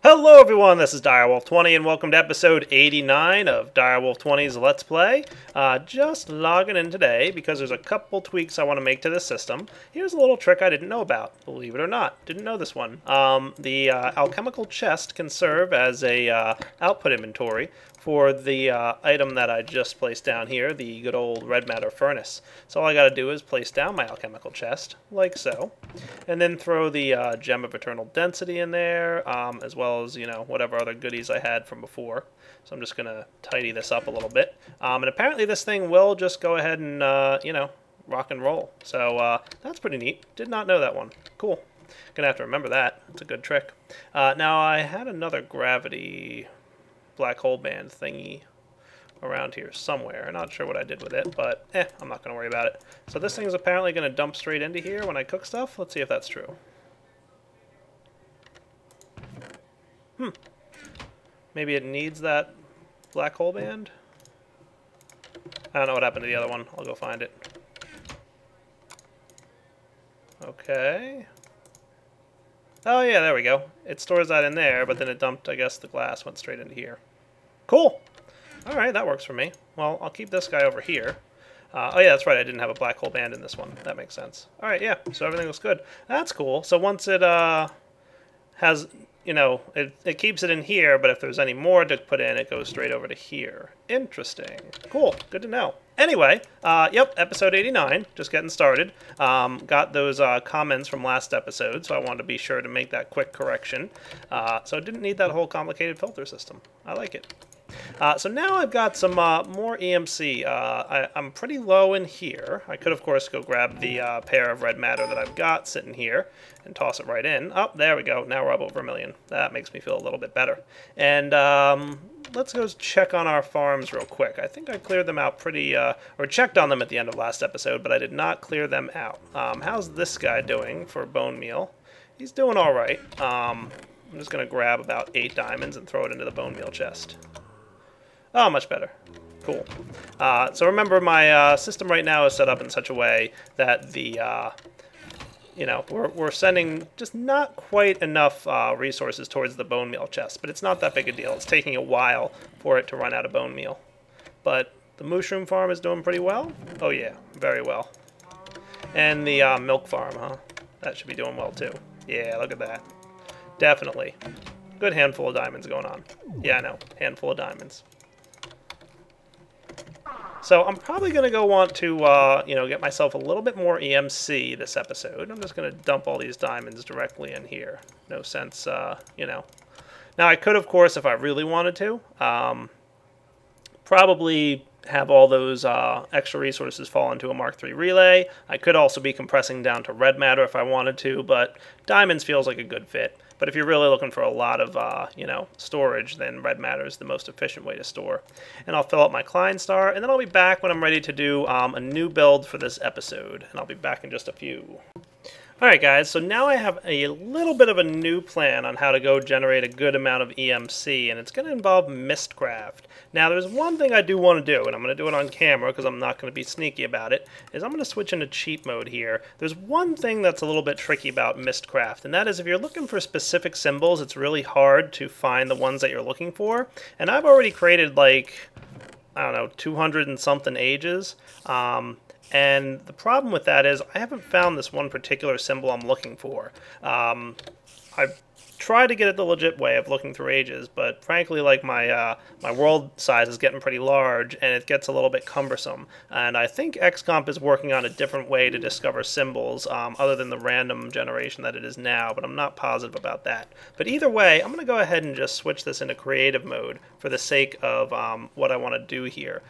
Hello everyone, this is Direwolf20 and welcome to episode 89 of Direwolf20's Let's Play. Just logging in today because there's a couple tweaks I want to make to this system. Here's a little trick I didn't know about, believe it or not. Didn't know this one. The alchemical chest can serve as a output inventory for the item that I just placed down here, the good old red matter furnace. So all I gotta do is place down my alchemical chest, like so, and then throw the gem of eternal density in there, as well as, you know, whatever other goodies I had from before. So I'm just gonna tidy this up a little bit. And apparently this thing will just go ahead and, you know, rock and roll. So that's pretty neat. Did not know that one. Cool. Gonna have to remember that. It's a good trick. Now I had another gravity black hole band thingy around here somewhere. Not sure what I did with it, but I'm not going to worry about it. So this thing is apparently going to dump straight into here when I cook stuff. Let's see if that's true. Maybe it needs that black hole band? I don't know what happened to the other one. I'll go find it. Okay. Oh yeah, there we go. It stores that in there, but then it dumped, I guess the glass went straight into here. Cool! Alright, that works for me. Well, I'll keep this guy over here. Oh yeah, that's right, I didn't have a black hole band in this one. That makes sense. Alright, yeah, so everything looks good. That's cool. So once it has, you know, it keeps it in here, but if there's any more to put in, it goes straight over to here. Interesting. Cool, good to know. Anyway, yep, episode 89, just getting started. Got those comments from last episode, so I wanted to be sure to make that quick correction. So it didn't need that whole complicated filter system. I like it. So now I've got some more EMC. I'm pretty low in here. I could, of course, go grab the pair of red matter that I've got sitting here and toss it right in. Oh, there we go. Now we're up over 1 million. That makes me feel a little bit better. And let's go check on our farms real quick. I think I cleared them out pretty, or checked on them at the end of last episode, but I did not clear them out. How's this guy doing for bone meal? He's doing all right. I'm just going to grab about 8 diamonds and throw it into the bone meal chest. Oh, much better. Cool. So remember, my system right now is set up in such a way that the, you know, we're sending just not quite enough resources towards the bone meal chest, but it's not that big a deal. It's taking a while for it to run out of bone meal. But the mushroom farm is doing pretty well. Oh yeah, very well. And the milk farm, huh? That should be doing well too. Yeah, look at that. Definitely. Good handful of diamonds going on. Yeah, I know. Handful of diamonds. So I'm probably going to go want to, you know, get myself a little bit more EMC this episode. I'm just going to dump all these diamonds directly in here. No sense, you know. Now I could, of course, if I really wanted to, probably have all those extra resources fall into a Mark III relay. I could also be compressing down to red matter if I wanted to, but diamonds feels like a good fit. But if you're really looking for a lot of, you know, storage, then red matter is the most efficient way to store. And I'll fill up my Klein star, and then I'll be back when I'm ready to do a new build for this episode. And I'll be back in just a few. Alright guys, so now I have a little bit of a new plan on how to go generate a good amount of EMC, and it's going to involve mystcraft. Now there's one thing I do want to do, and I'm going to do it on camera because I'm not going to be sneaky about it, is I'm going to switch into cheat mode here. There's one thing that's a little bit tricky about mystcraft, and that is if you're looking for specific symbols, it's really hard to find the ones that you're looking for. And I've already created like, I don't know, 200 and something ages. And the problem with that is I haven't found this one particular symbol I'm looking for. I've tried to get it the legit way of looking through ages, but frankly, like my world size is getting pretty large, and it gets a little bit cumbersome. And I think XComp is working on a different way to discover symbols, other than the random generation that it is now, but I'm not positive about that. But either way, I'm going to go ahead and just switch this into creative mode for the sake of what I want to do here.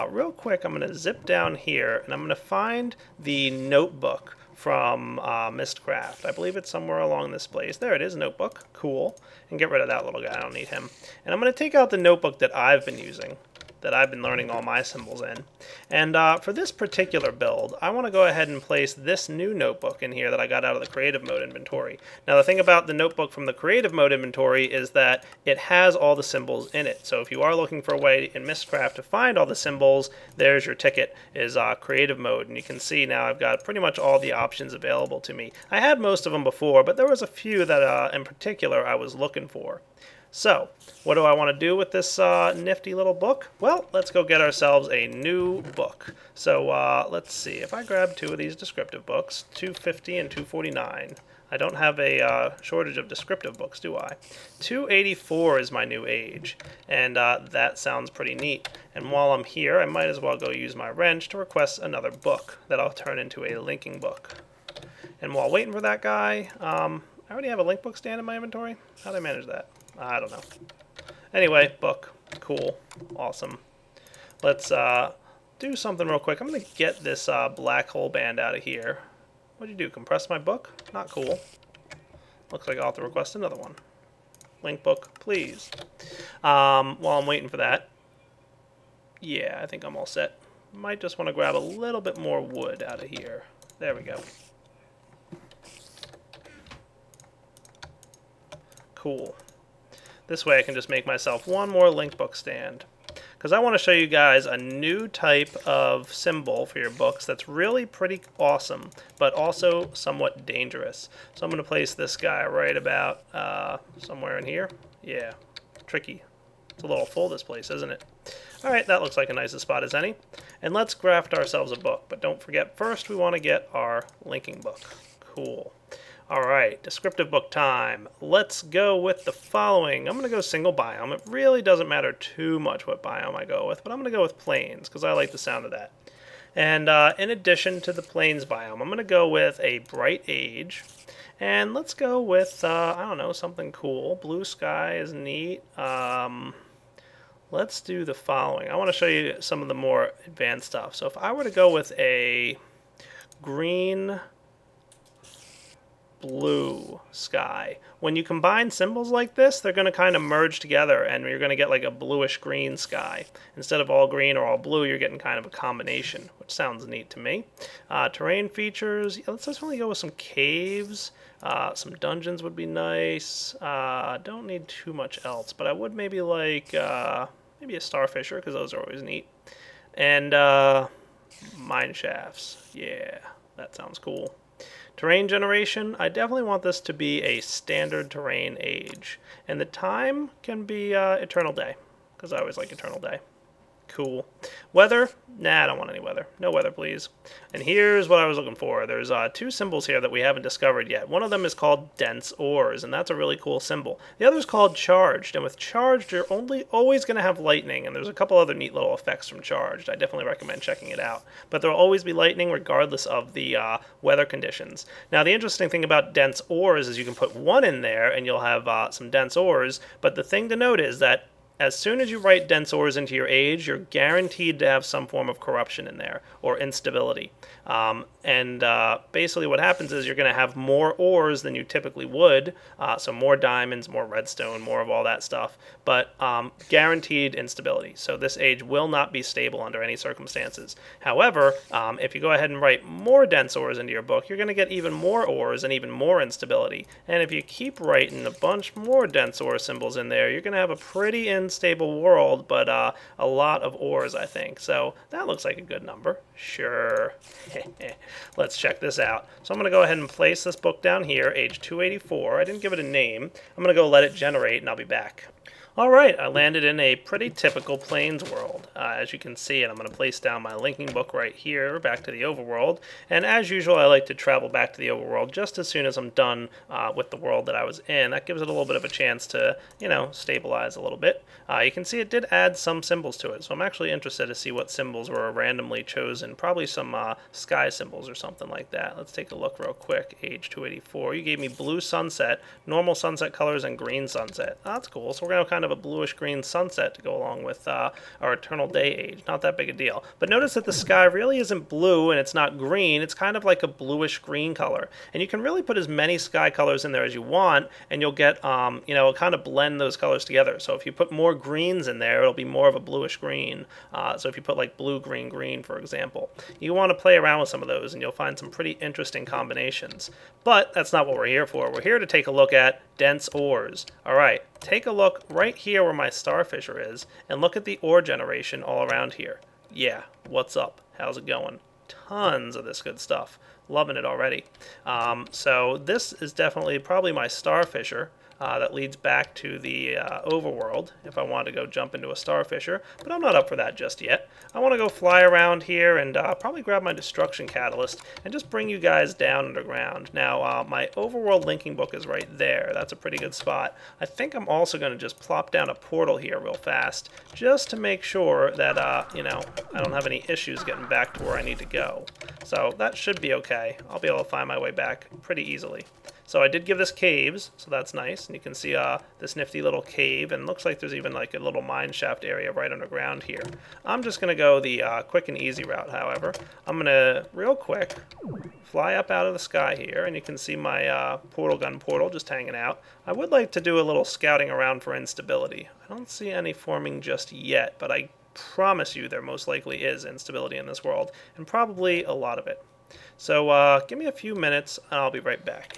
Real quick, I'm going to zip down here, and I'm going to find the notebook from mystcraft. I believe it's somewhere along this place. There it is, notebook. Cool. And get rid of that little guy. I don't need him. And I'm going to take out the notebook that I've been using. that I've been learning all my symbols in. And for this particular build, I want to go ahead and place this new notebook in here that I got out of the creative mode inventory. Now the thing about the notebook from the creative mode inventory is that it has all the symbols in it. So if you are looking for a way in mystcraft to find all the symbols, there's your ticket, is creative mode. And you can see now I've got pretty much all the options available to me. I had most of them before, but there was a few that in particular I was looking for. So, what do I want to do with this nifty little book? Well, let's go get ourselves a new book. So, let's see. If I grab two of these descriptive books, 250 and 249. I don't have a shortage of descriptive books, do I? 284 is my new age, and that sounds pretty neat. And while I'm here, I might as well go use my wrench to request another book that I'll turn into a linking book. And while waiting for that guy, I already have a link book stand in my inventory. How did I manage that? I don't know. Anyway, book. Cool. Awesome. Let's do something real quick. I'm going to get this black hole band out of here. What'd you do? Compress my book? Not cool. Looks like I'll have to request another one. Link book, please. While I'm waiting for that, yeah, I think I'm all set. Might just want to grab a little bit more wood out of here. There we go. Cool. This way I can just make myself one more link book stand. Because I want to show you guys a new type of symbol for your books that's really pretty awesome, but also somewhat dangerous. So I'm going to place this guy right about somewhere in here. Yeah, tricky. It's a little full, this place, isn't it? Alright, that looks like a nice spot as any. And let's craft ourselves a book. But don't forget, first we want to get our linking book. Cool. Alright, descriptive book time. Let's go with the following. I'm going to go single biome. It really doesn't matter too much what biome I go with, but I'm going to go with plains because I like the sound of that. And in addition to the plains biome, I'm going to go with a bright age. And let's go with, I don't know, something cool. Blue sky is neat. Let's do the following. I want to show you some of the more advanced stuff. So if I were to go with a green blue sky. When you combine symbols like this, they're going to kind of merge together and you're going to get like a bluish green sky. Instead of all green or all blue, you're getting kind of a combination, which sounds neat to me. Terrain features, yeah, let's definitely go with some caves. Some dungeons would be nice. Don't need too much else, but I would maybe like maybe a starfisher because those are always neat. And mine shafts. Yeah, that sounds cool. Terrain generation, I definitely want this to be a standard terrain age. And the time can be eternal day, because I always like eternal day. Cool. Weather? Nah, I don't want any weather. No weather, please. And here's what I was looking for. There's two symbols here that we haven't discovered yet. One of them is called dense ores, and that's a really cool symbol. The other is called charged, and with charged, you're always going to have lightning, and there's a couple other neat little effects from charged. I definitely recommend checking it out. But there'll always be lightning regardless of the weather conditions. Now, the interesting thing about dense ores is you can put one in there, and you'll have some dense ores, but the thing to note is that as soon as you write dense ores into your age, you're guaranteed to have some form of corruption in there, or instability. Basically what happens is you're going to have more ores than you typically would, so more diamonds, more redstone, more of all that stuff, but guaranteed instability. So this age will not be stable under any circumstances. However, if you go ahead and write more dense ores into your book, you're going to get even more ores and even more instability. And if you keep writing a bunch more dense ore symbols in there, you're going to have a pretty unstable world, but a lot of ores, I think. So that looks like a good number. Sure. Let's check this out. So I'm going to go ahead and place this book down here, age 284. I didn't give it a name. I'm going to go let it generate, and I'll be back. Alright, I landed in a pretty typical Plains world. As you can see, and I'm going to place down my linking book right here, back to the overworld. And as usual, I like to travel back to the overworld just as soon as I'm done with the world that I was in. That gives it a little bit of a chance to, you know, stabilize a little bit. You can see it did add some symbols to it, so I'm actually interested to see what symbols were randomly chosen. Probably some sky symbols or something like that. Let's take a look real quick. Age 284. You gave me blue sunset, normal sunset colors, and green sunset. That's cool. So we're going to have kind of a bluish green sunset to go along with our eternal day age. Not that big a deal. But notice that the sky really isn't blue and it's not green. It's kind of like a bluish green color. And you can really put as many sky colors in there as you want, and you'll get, it'll kind of blend those colors together. So if you put more greens in there, it'll be more of a bluish green. So if you put like blue, green, green, for example, you want to play around with some of those, and you'll find some pretty interesting combinations. But that's not what we're here for. We're here to take a look at dense ores. All right, take a look right here where my starfisher is, and look at the ore generation all around here. Yeah, what's up? How's it going? Tons of this good stuff. Loving it already. So this is definitely probably my starfisher. That leads back to the overworld if I want to go jump into a starfisher, but I'm not up for that just yet. I want to go fly around here and probably grab my destruction catalyst and just bring you guys down underground. Now, my overworld linking book is right there. That's a pretty good spot. I think I'm also going to just plop down a portal here real fast just to make sure that, I don't have any issues getting back to where I need to go. So that should be okay. I'll be able to find my way back pretty easily. So I did give this caves, so that's nice. And you can see this nifty little cave, and looks like there's even like a little mine shaft area right underground here. I'm just going to go the quick and easy route, however. I'm going to, real quick, fly up out of the sky here, and you can see my portal gun portal just hanging out. I would like to do a little scouting around for instability. I don't see any forming just yet, but I promise you there most likely is instability in this world, and probably a lot of it. So give me a few minutes, and I'll be right back.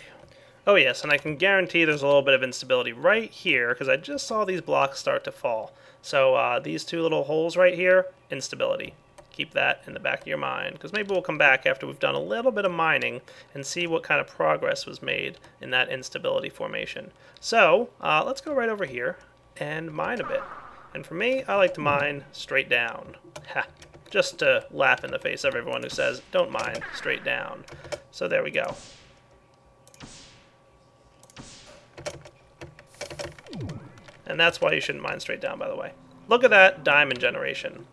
Oh yes, and I can guarantee there's a little bit of instability right here, because I just saw these blocks start to fall. So these two little holes right here, instability. Keep that in the back of your mind, because maybe we'll come back after we've done a little bit of mining and see what kind of progress was made in that instability formation. So let's go right over here and mine a bit. And for me, I like to mine straight down. Ha! Just to laugh in the face of everyone who says, don't mine straight down. So there we go. And that's why you shouldn't mine straight down, by the way. Look at that diamond generation.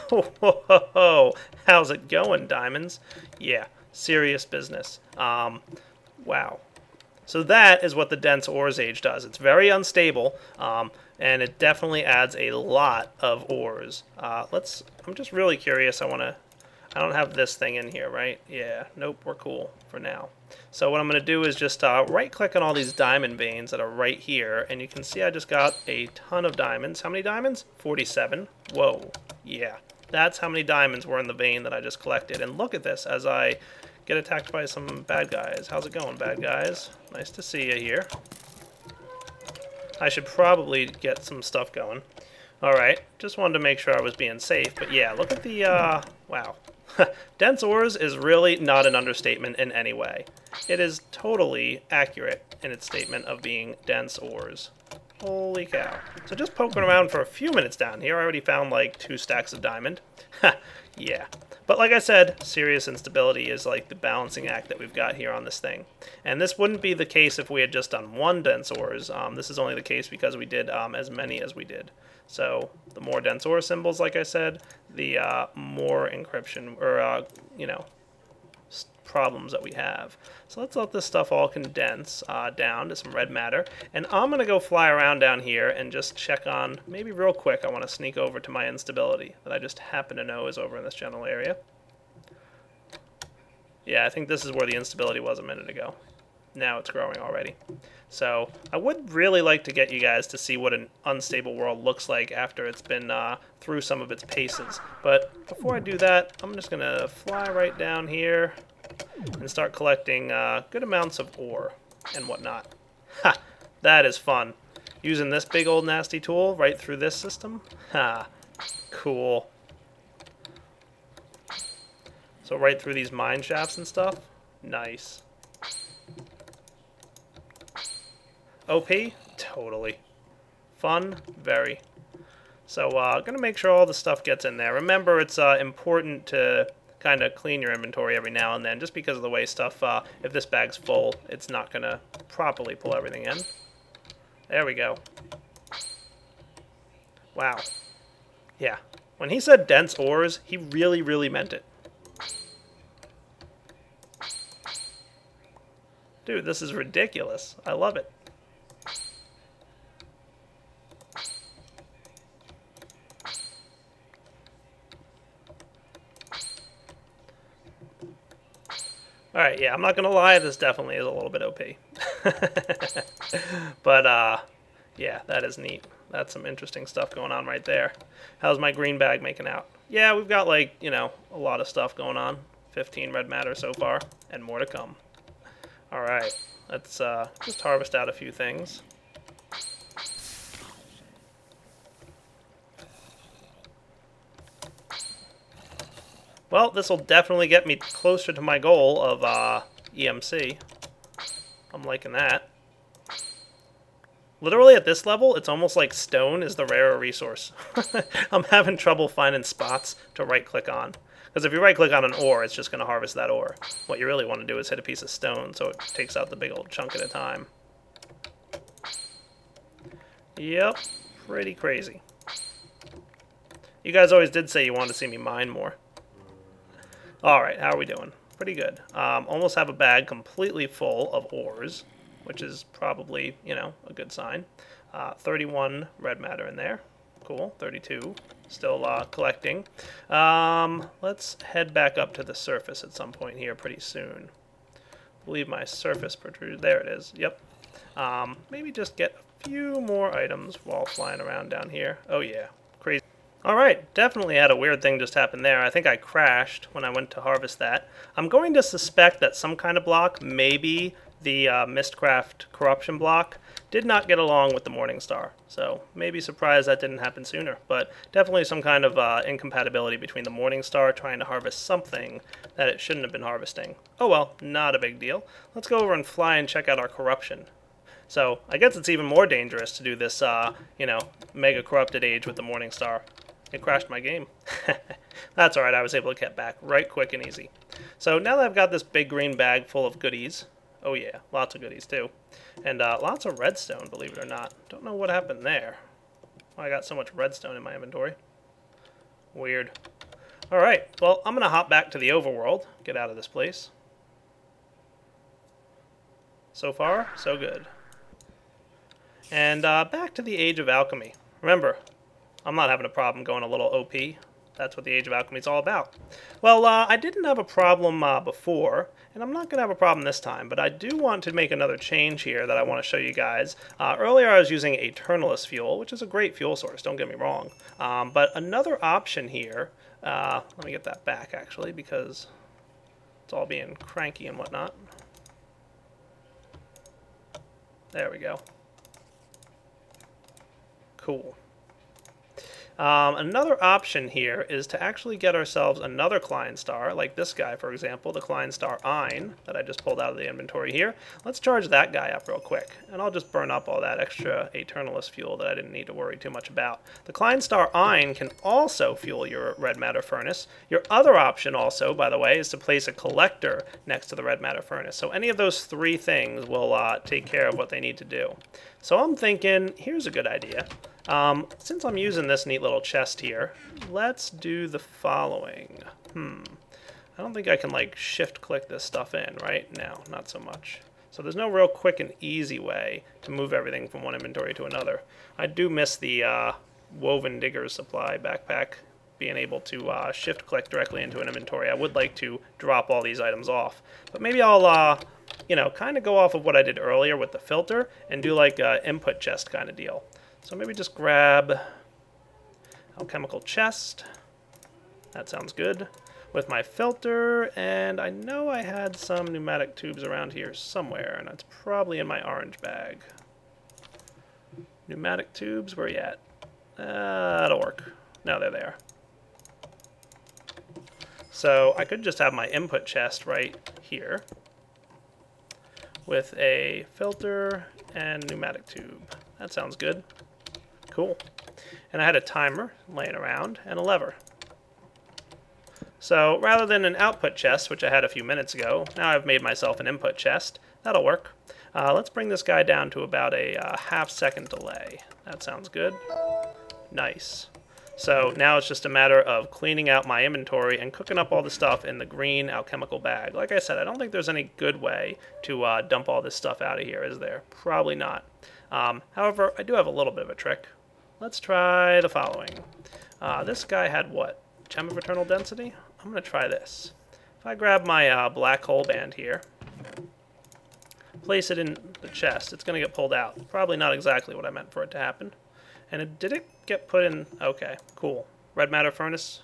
Ho, ho, ho, ho. How's it going, diamonds? Yeah, serious business. Wow. So that is what the dense ores age does. It's very unstable, and it definitely adds a lot of ores. I'm just really curious. I don't have this thing in here, right? Yeah, nope, we're cool for now. So what I'm going to do is just right-click on all these diamond veins that are right here, and you can see I just got a ton of diamonds. How many diamonds? 47. Whoa, yeah. That's how many diamonds were in the vein that I just collected. And look at this as I get attacked by some bad guys. How's it going, bad guys? Nice to see you here. I should probably get some stuff going. Alright, just wanted to make sure I was being safe. But yeah, look at the, wow. Dense ores is really not an understatement in any way. It is totally accurate in its statement of being dense ores. Holy cow. So just poking around for a few minutes down here, I already found like 2 stacks of diamond. Yeah. But like I said, serious instability is like the balancing act that we've got here on this thing. And this wouldn't be the case if we had just done 1 dense ores. This is only the case because we did as many as we did. So the more dense ore symbols, like I said, the more encryption, or, problems that we have. So let's let this stuff all condense down to some red matter. And I'm going to go fly around down here and just check on, maybe real quick, I want to sneak over to my instability that I just happen to know is over in this general area. Yeah, I think this is where the instability was a minute ago. Now it's growing already. So I would really like to get you guys to see what an unstable world looks like after it's been through some of its paces. But before I do that, I'm just going to fly right down here and start collecting good amounts of ore and whatnot. Ha! That is fun. Using this big old nasty tool right through this system. Ha! Cool. So right through these mine shafts and stuff. Nice. OP? Totally. Fun? Very. So gonna make sure all the stuff gets in there. Remember, it's important to kind of clean your inventory every now and then, just because of the way stuff, if this bag's full, it's not gonna properly pull everything in. There we go. Wow. Yeah. When he said dense ores, he really, really meant it. Dude, this is ridiculous. I love it. Alright, yeah, I'm not gonna lie, this definitely is a little bit OP. But, yeah, that is neat. That's some interesting stuff going on right there. How's my green bag making out? Yeah, we've got, like, you know, a lot of stuff going on. 15 red matter so far, and more to come. Alright, let's just harvest out a few things. Well, this will definitely get me closer to my goal of EMC. I'm liking that. Literally at this level, it's almost like stone is the rarer resource. I'm having trouble finding spots to right-click on. Because if you right-click on an ore, it's just going to harvest that ore. What you really want to do is hit a piece of stone so it takes out the big old chunk at a time. Yep, pretty crazy. You guys always did say you wanted to see me mine more. Alright, how are we doing? Pretty good. Almost have a bag completely full of ores, which is probably, you know, a good sign. 31 red matter in there. Cool. 32. Still collecting. Let's head back up to the surface at some point here pretty soon. I believe my surface protrudes. There it is. Yep. Maybe just get a few more items while flying around down here. Oh yeah. Crazy. Alright, definitely had a weird thing just happen there. I think I crashed when I went to harvest that. I'm going to suspect that some kind of block, maybe the mystcraft corruption block, did not get along with the Morningstar. So maybe surprised that didn't happen sooner. But definitely some kind of incompatibility between the Morningstar trying to harvest something that it shouldn't have been harvesting. Oh well, not a big deal. Let's go over and fly and check out our corruption. So I guess it's even more dangerous to do this, you know, mega corrupted age with the Morningstar. It crashed my game. That's alright, I was able to get back right quick and easy. So now that I've got this big green bag full of goodies, oh yeah, lots of goodies too, and lots of redstone, believe it or not. Don't know what happened there. I got so much redstone in my inventory. Weird. Alright, well, I'm going to hop back to the overworld, get out of this place. So far, so good. And back to the Age of Alchemy. Remember, I'm not having a problem going a little OP. That's what the Age of Alchemy is all about. Well, I didn't have a problem before, and I'm not going to have a problem this time, but I do want to make another change here that I want to show you guys. Earlier I was using Eternalist fuel, which is a great fuel source, don't get me wrong. But another option here, let me get that back actually, because it's all being cranky and whatnot. There we go. Cool. Another option here is to actually get ourselves another Klein star, like this guy, for example, the Klein star Ein that I just pulled out of the inventory here. Let's charge that guy up real quick, and I'll just burn up all that extra Eternalist fuel that I didn't need to worry too much about. The Klein star Ein can also fuel your red matter furnace. Your other option also, by the way, is to place a collector next to the red matter furnace. So any of those three things will take care of what they need to do. So I'm thinking, here's a good idea. Since I'm using this neat little chest here, let's do the following. I don't think I can like shift click this stuff in, right? No, not so much. So there's no real quick and easy way to move everything from one inventory to another. I do miss the Woven Digger's Supply backpack, being able to shift click directly into an inventory. I would like to drop all these items off, but maybe I'll you know, kind of go off of what I did earlier with the filter and do like a input chest kind of deal. So maybe just grab alchemical chest. That sounds good. With my filter, and I know I had some pneumatic tubes around here somewhere, and it's probably in my orange bag. Pneumatic tubes, where are you at? That'll work. No, they're there. So I could just have my input chest right here with a filter and pneumatic tube. That sounds good. Cool. And I had a timer laying around and a lever. So rather than an output chest, which I had a few minutes ago, now I've made myself an input chest. That'll work. Let's bring this guy down to about a half-second delay. That sounds good. Nice. So now it's just a matter of cleaning out my inventory and cooking up all the stuff in the green alchemical bag. Like I said, I don't think there's any good way to dump all this stuff out of here, is there? Probably not. However, I do have a little bit of a trick. Let's try the following. This guy had what? Gem of Eternal Density? I'm going to try this. If I grab my black hole band here, place it in the chest, it's going to get pulled out. Probably not exactly what I meant for it to happen. And did it get put in? Okay, cool. Red matter furnace.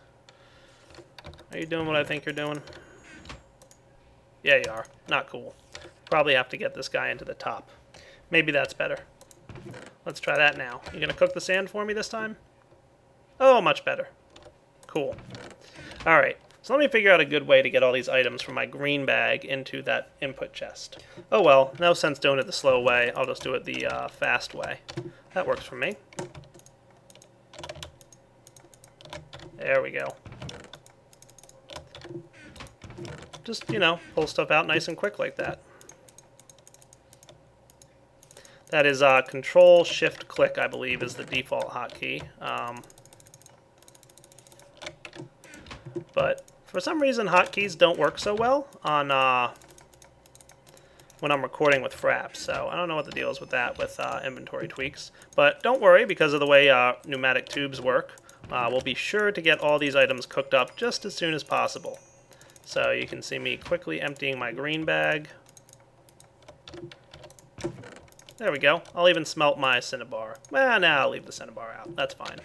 Are you doing what I think you're doing? Yeah, you are. Not cool. Probably have to get this guy into the top. Maybe that's better. Let's try that now. You gonna cook the sand for me this time? Oh, much better. Cool. Alright, so let me figure out a good way to get all these items from my green bag into that input chest. Oh well, no sense doing it the slow way. I'll just do it the fast way. That works for me. There we go. Just, you know, pull stuff out nice and quick like that. That is Control-Shift-Click, I believe, is the default hotkey. But for some reason, hotkeys don't work so well on when I'm recording with Fraps. So I don't know what the deal is with that, with inventory tweaks. But don't worry, because of the way pneumatic tubes work, we'll be sure to get all these items cooked up just as soon as possible. So you can see me quickly emptying my green bag. There we go. I'll even smelt my cinnabar. Well, now I'll leave the cinnabar out. That's fine.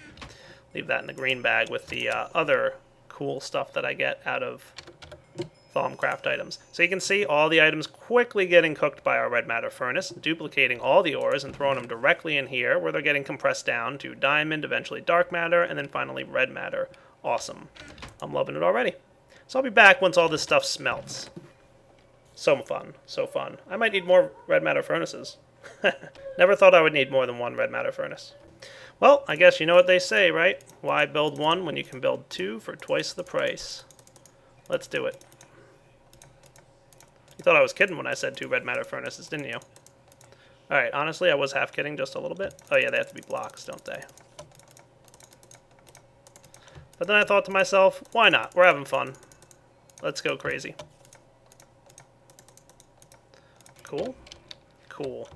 Leave that in the green bag with the other cool stuff that I get out of Thaumcraft items. So you can see all the items quickly getting cooked by our red matter furnace, duplicating all the ores and throwing them directly in here where they're getting compressed down to diamond, eventually dark matter, and then finally red matter. Awesome. I'm loving it already. So I'll be back once all this stuff smelts. So fun. So fun. I might need more red matter furnaces. Never thought I would need more than one red matter furnace. Well, I guess you know what they say, right? Why build one when you can build two for twice the price? Let's do it. You thought I was kidding when I said 2 red matter furnaces, didn't you? Alright, honestly, I was half kidding just a little bit. Oh yeah, they have to be blocks, don't they? But then I thought to myself, why not? We're having fun. Let's go crazy. Cool. Cool.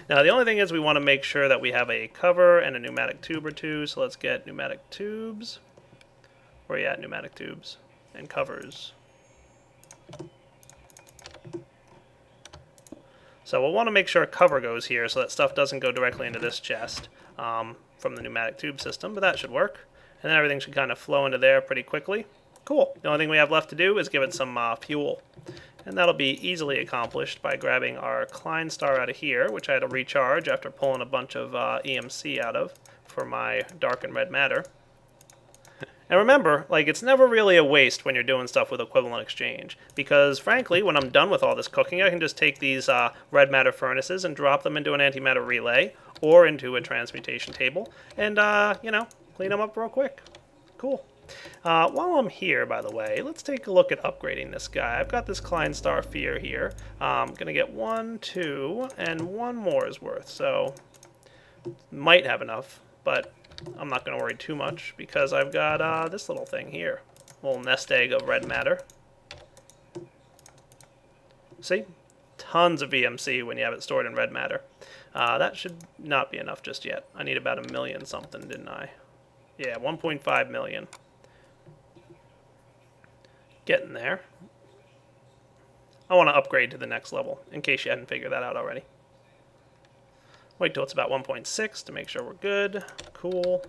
Now, the only thing is we want to make sure that we have a cover and a pneumatic tube or two. So let's get pneumatic tubes. Where are you at, pneumatic tubes? And covers. So we'll want to make sure a cover goes here so that stuff doesn't go directly into this chest from the pneumatic tube system, but that should work. And then everything should kind of flow into there pretty quickly. Cool. The only thing we have left to do is give it some fuel. And that'll be easily accomplished by grabbing our Klein Star out of here, which I had to recharge after pulling a bunch of EMC out of for my dark and red matter. And remember, like, it's never really a waste when you're doing stuff with equivalent exchange, because frankly, when I'm done with all this cooking, I can just take these red matter furnaces and drop them into an antimatter relay or into a transmutation table and, you know, clean them up real quick. Cool. While I'm here, by the way, let's take a look at upgrading this guy. I've got this Klein Star Fear here. I'm going to get 1, 2, and 1 more is worth, so might have enough, but I'm not going to worry too much because I've got this little thing here. Little nest egg of red matter. See? Tons of EMC when you have it stored in red matter. That should not be enough just yet. I need about 1 million something, didn't I? Yeah, 1.5 million. Getting there. I want to upgrade to the next level, in case you hadn't figured that out already. Wait till it's about 1.6 to make sure we're good. Cool.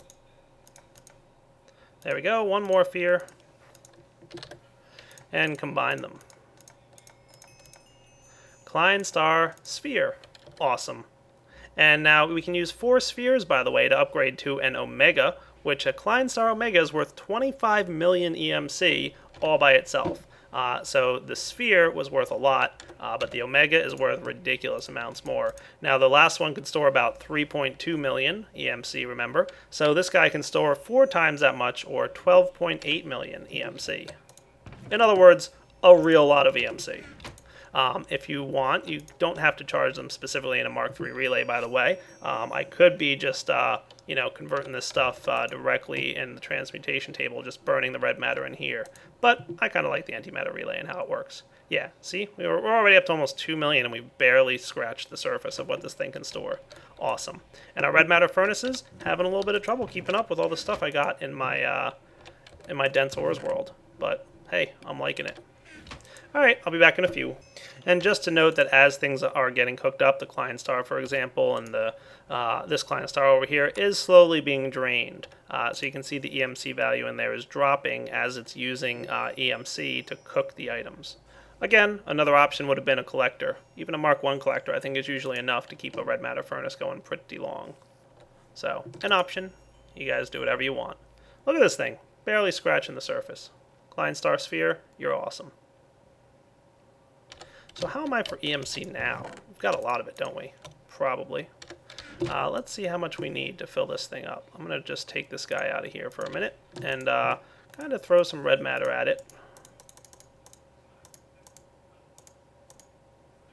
There we go. 1 more fear. And combine them. Klein Star Sphere. Awesome. And now we can use 4 spheres, by the way, to upgrade to an Omega, which a Klein Star Omega is worth 25 million EMC all by itself. So the sphere was worth a lot, but the Omega is worth ridiculous amounts more. Now the last one could store about 3.2 million EMC, remember? So this guy can store 4 times that much, or 12.8 million EMC. In other words, a real lot of EMC. If you want, you don't have to charge them specifically in a Mark III relay, by the way. I could be just, you know, converting this stuff directly in the transmutation table, just burning the red matter in here. But I kind of like the antimatter relay and how it works. Yeah, see? We're already up to almost 2 million, and we've barely scratched the surface of what this thing can store. Awesome. And our red matter furnaces, having a little bit of trouble keeping up with all the stuff I got in my dense ores world. But, hey, I'm liking it. Alright, I'll be back in a few. And just to note that as things are getting cooked up, the client star, for example, and the this client star over here is slowly being drained. So you can see the EMC value in there is dropping as it's using EMC to cook the items. Again, another option would have been a collector. Even a Mark 1 collector I think is usually enough to keep a red matter furnace going pretty long. So, an option. You guys do whatever you want. Look at this thing. Barely scratching the surface. Client star sphere, you're awesome. So how am I for EMC now? We've got a lot of it, don't we? Probably. Let's see how much we need to fill this thing up. I'm going to just take this guy out of here for a minute and kind of throw some red matter at it.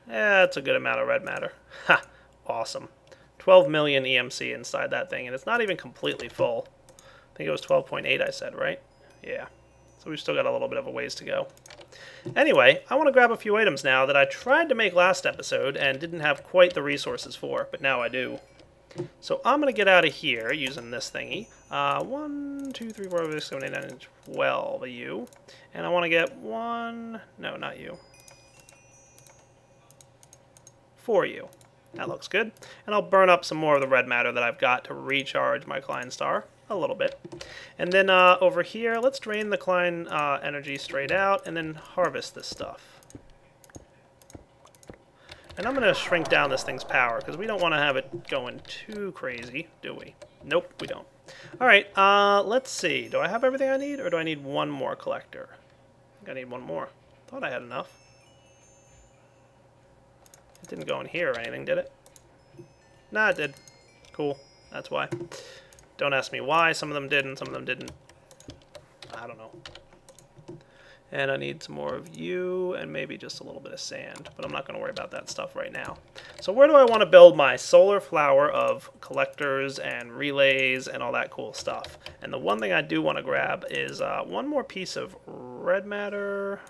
Yeah, that's a good amount of red matter. Ha! Awesome. 12 million EMC inside that thing, and it's not even completely full. I think it was 12.8 I said, right? Yeah. So we've still got a little bit of a ways to go. Anyway, I want to grab a few items now that I tried to make last episode and didn't have quite the resources for, but now I do. So I'm going to get out of here using this thingy. 1, 2, 3, 4, 5, 6, 7, 8, 9, 12 of you. And I want to get 1... No, not you. 4 of you. That looks good. And I'll burn up some more of the red matter that I've got to recharge my Klein star. A little bit. And then over here, let's drain the Klein energy straight out and then harvest this stuff. And I'm going to shrink down this thing's power because we don't want to have it going too crazy, do we? Nope, we don't. Alright, let's see. Do I have everything I need or do I need one more collector? I think I need one more. Thought I had enough. It didn't go in here or anything, did it? Nah, it did. Cool. That's why. Don't ask me why some of them did and some of them didn't. I don't know. And I need some more of you and maybe just a little bit of sand. But I'm not going to worry about that stuff right now. So where do I want to build my solar flower of collectors and relays and all that cool stuff? And the one thing I do want to grab is one more piece of red matter.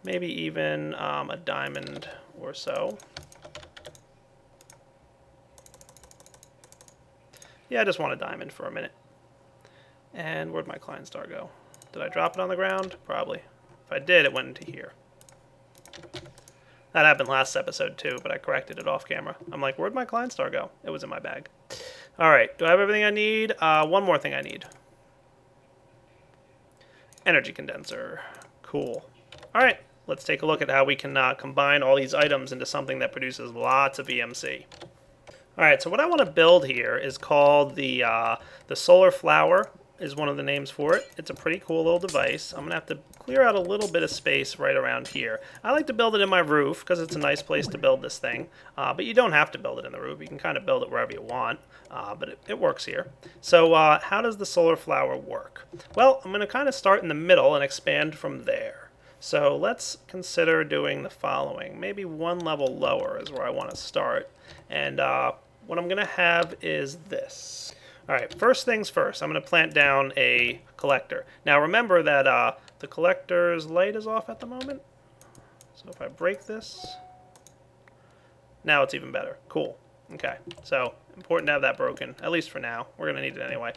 Maybe even a diamond or so. Yeah, I just want a diamond for a minute. And where'd my Klein star go? Did I drop it on the ground? Probably. If I did, it went into here. That happened last episode too, but I corrected it off camera. I'm like, where'd my Klein star go? It was in my bag. Alright, do I have everything I need? One more thing I need. Energy condenser. Cool. Alright, let's take a look at how we can combine all these items into something that produces lots of EMC. Alright, so what I want to build here is called the Solar Flower, is one of the names for it. It's a pretty cool little device. I'm going to have to clear out a little bit of space right around here. I like to build it in my roof because it's a nice place to build this thing. But you don't have to build it in the roof. You can kind of build it wherever you want. But it works here. So how does the Solar Flower work? Well, I'm going to kind of start in the middle and expand from there. So let's consider doing the following. Maybe one level lower is where I want to start. And what I'm going to have is this. Alright, first things first, I'm going to plant down a collector. Now remember that the collector's light is off at the moment. So if I break this, now it's even better. Cool. Okay, so important to have that broken, at least for now. We're going to need it anyway.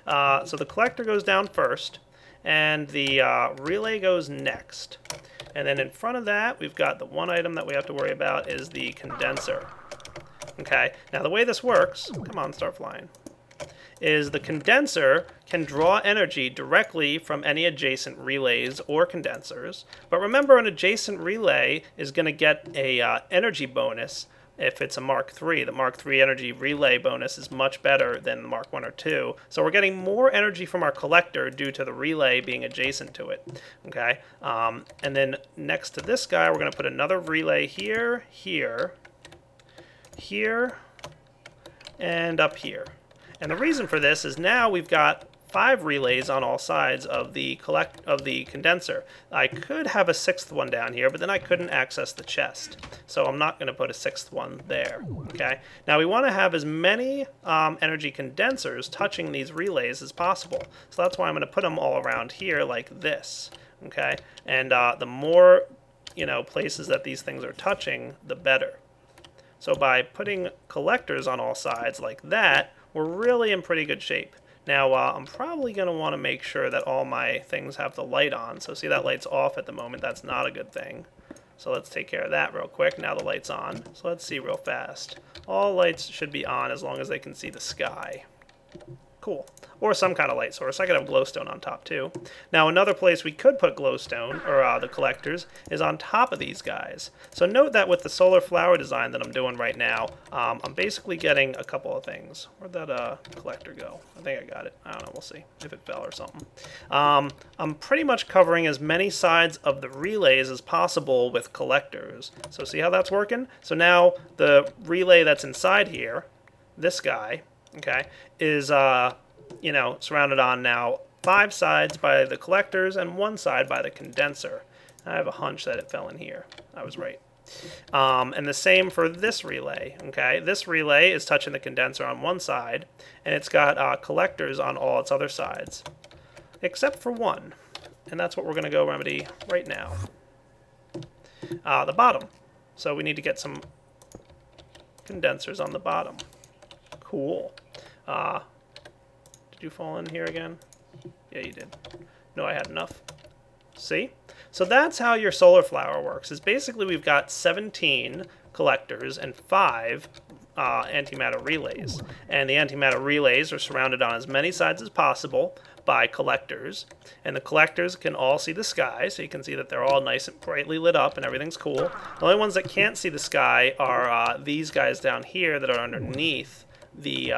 So the collector goes down first, and the relay goes next. And then in front of that, we've got the one item that we have to worry about is the condenser. Okay, now the way this works, come on, start flying, is the condenser can draw energy directly from any adjacent relays or condensers. But remember, an adjacent relay is going to get a energy bonus if it's a Mark III. The Mark III energy relay bonus is much better than the Mark 1 or 2. So we're getting more energy from our collector due to the relay being adjacent to it. Okay, and then next to this guy, we're going to put another relay here, here, here, and up here. And the reason for this is now we've got 5 relays on all sides of the condenser. I could have a 6th one down here, but then I couldn't access the chest. So I'm not going to put a 6th one there. Okay. Now we want to have as many energy condensers touching these relays as possible. So that's why I'm going to put them all around here like this. Okay. And the more places that these things are touching, the better. So by putting collectors on all sides like that, we're really in pretty good shape. Now, I'm probably going to want to make sure that all my things have the light on. So see, that light's off at the moment. That's not a good thing. So let's take care of that real quick. Now the light's on. So let's see real fast. All lights should be on as long as they can see the sky. Cool. Or some kind of light source. I could have glowstone on top too. Now another place we could put glowstone, or the collectors, is on top of these guys. So note that with the solar flower design that I'm doing right now, I'm basically getting a couple of things. Where'd that collector go? I think I got it. I don't know. We'll see if it fell or something. I'm pretty much covering as many sides of the relays as possible with collectors. So see how that's working? So now the relay that's inside here, this guy, okay, is you know, surrounded on now 5 sides by the collectors and 1 side by the condenser. I have a hunch that it fell in here. I was right. And the same for this relay. Okay, this relay is touching the condenser on 1 side, and it's got collectors on all its other sides, except for 1, and that's what we're going to go remedy right now. The bottom. So we need to get some condensers on the bottom. Cool. Did you fall in here again? Yeah, you did. No, I had enough. See? So that's how your solar flower works. Is basically we've got 17 collectors and 5 antimatter relays. And the antimatter relays are surrounded on as many sides as possible by collectors. And the collectors can all see the sky, so you can see that they're all nice and brightly lit up and everything's cool. The only ones that can't see the sky are these guys down here that are underneath the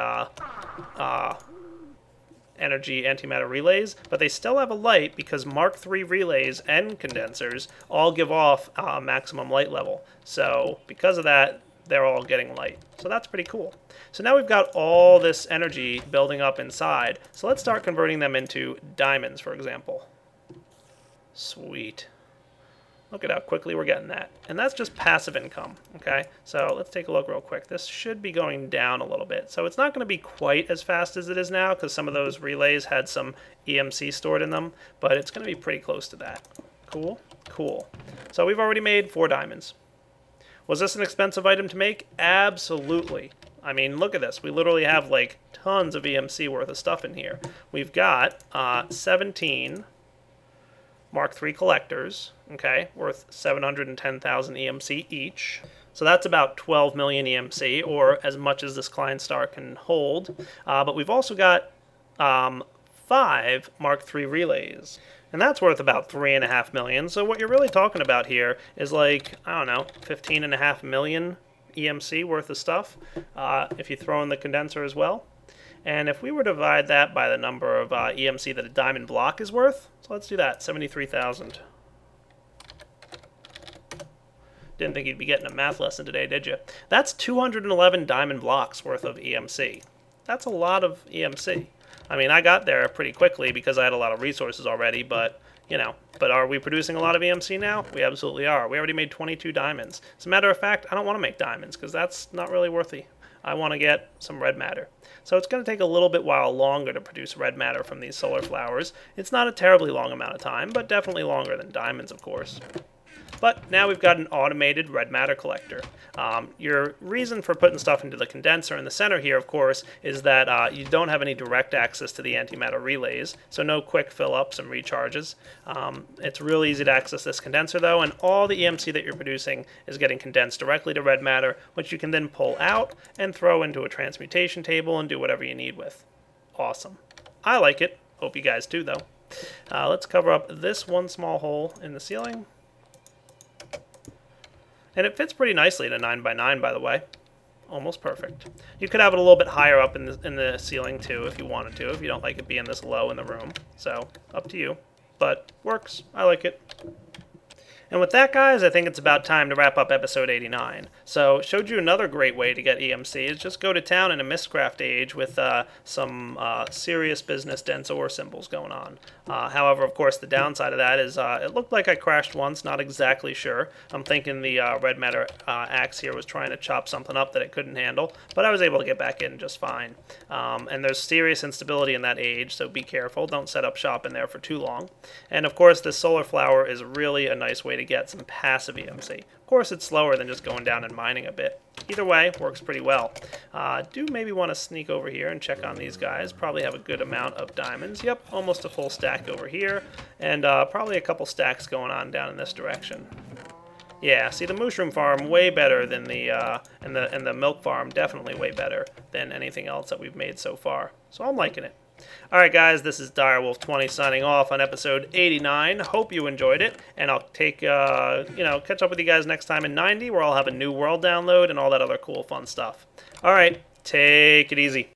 energy antimatter relays, but they still have a light because Mark III relays and condensers all give off a maximum light level. So because of that, they're all getting light. So that's pretty cool. So now we've got all this energy building up inside. So let's start converting them into diamonds, for example. Sweet. Look at how quickly we're getting that. And that's just passive income, okay? So let's take a look real quick. This should be going down a little bit. So it's not going to be quite as fast as it is now because some of those relays had some EMC stored in them, but it's going to be pretty close to that. Cool? Cool. So we've already made 4 diamonds. Was this an expensive item to make? Absolutely. I mean, look at this. We literally have like tons of EMC worth of stuff in here. We've got 17 Mark III collectors, okay, worth 710,000 EMC each. So that's about 12 million EMC, or as much as this Klein star can hold. But we've also got 5 Mark III relays, and that's worth about 3.5 million. So what you're really talking about here is like, I don't know, 15.5 million EMC worth of stuff, if you throw in the condenser as well. And if we were to divide that by the number of EMC that a diamond block is worth, so let's do that, 73,000. Didn't think you'd be getting a math lesson today, did you? That's 211 diamond blocks worth of EMC. That's a lot of EMC. I mean, I got there pretty quickly because I had a lot of resources already, but, you know, but are we producing a lot of EMC now? We absolutely are. We already made 22 diamonds. As a matter of fact, I don't want to make diamonds because that's not really worthy. I want to get some red matter. So it's going to take a little bit while longer to produce red matter from these solar flowers. It's not a terribly long amount of time, but definitely longer than diamonds, of course. But now we've got an automated red matter collector. Your reason for putting stuff into the condenser in the center here, of course, is that you don't have any direct access to the antimatter relays, so no quick fill-ups and recharges. It's real easy to access this condenser, though, and all the EMC that you're producing is getting condensed directly to red matter, which you can then pull out and throw into a transmutation table and do whatever you need with. Awesome. I like it. Hope you guys do, though. Let's cover up this one small hole in the ceiling. And it fits pretty nicely to 9x9, by the way. Almost perfect. You could have it a little bit higher up in the ceiling, too, if you wanted to, if you don't like it being this low in the room. So, up to you. But, works. I like it. And with that, guys, I think it's about time to wrap up episode 89. So, showed you another great way to get EMC is just go to town in a mystcraft age with some serious business dense ore symbols going on. However, of course, the downside of that is it looked like I crashed once, not exactly sure. I'm thinking the red matter axe here was trying to chop something up that it couldn't handle, but I was able to get back in just fine. And there's serious instability in that age, so be careful. Don't set up shop in there for too long. And of course, this solar flower is really a nice way to get some passive EMC. Of course, it's slower than just going down and mining a bit. either way, works pretty well. Do maybe want to sneak over here and check on these guys. Probably have a good amount of diamonds. Yep, almost a full stack over here. And probably a couple stacks going on down in this direction. Yeah, see, the mushroom farm way better than the and the milk farm definitely way better than anything else that we've made so far. So I'm liking it. All right, guys, this is Direwolf20 signing off on episode 89. Hope you enjoyed it, and I'll take catch up with you guys next time in 90, where I'll have a new world download and all that other cool fun stuff. All right, take it easy.